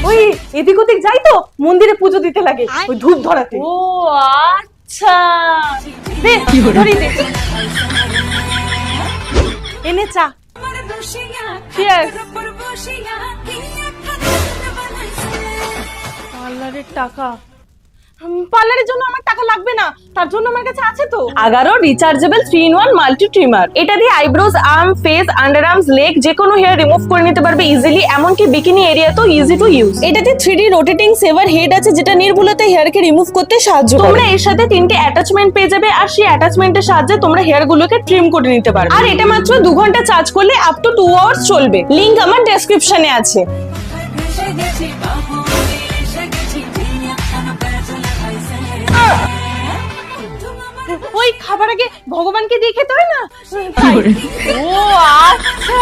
ওই এদিক ওদিক যাই তো মন্দিরে পুজো দিতে লাগে ওই ধূপ ধরাতে। ও আচ্ছা, দে ধরি দে। এনে চা। চিয়ার্স। পার্লারের টাকা, পার্লারের জন্য আমার টাকা লাগবে না, তার জন্য আমার কাছে আছে তো Agaro rechargeable 3-in-1 multi trimmer. এটা দিয়ে eyebrows, arm, face, under arms, leg যে কোনো হেয়ার রিমুভ করে নিতে পারবে ইজিলি, এমনকি বিকিনি এরিয়া তো ইজি টু ইউজ। এটাতে 3D রোটেটিং সেভার হেড আছে যেটা নির্ভুলতায় হেয়ারকে রিমুভ করতে সাহায্য করে। তোমরা এর সাথে 3টে অ্যাটাচমেন্ট পেয়ে যাবে আর সেই অ্যাটাচমেন্টের সাহায্যে তোমরা হেয়ার গুলোকে ট্রিম করে নিতে পারবে। আর এটা মাত্র 2 ঘন্টা চার্জ করলে আপ টু 2 আওয়ার্স চলবে। লিংক আমার ডেসক্রিপশনে আছে। ওই খাবার আগে ভগবানকে দিয়ে খেতে হয় না। ও আচ্ছা।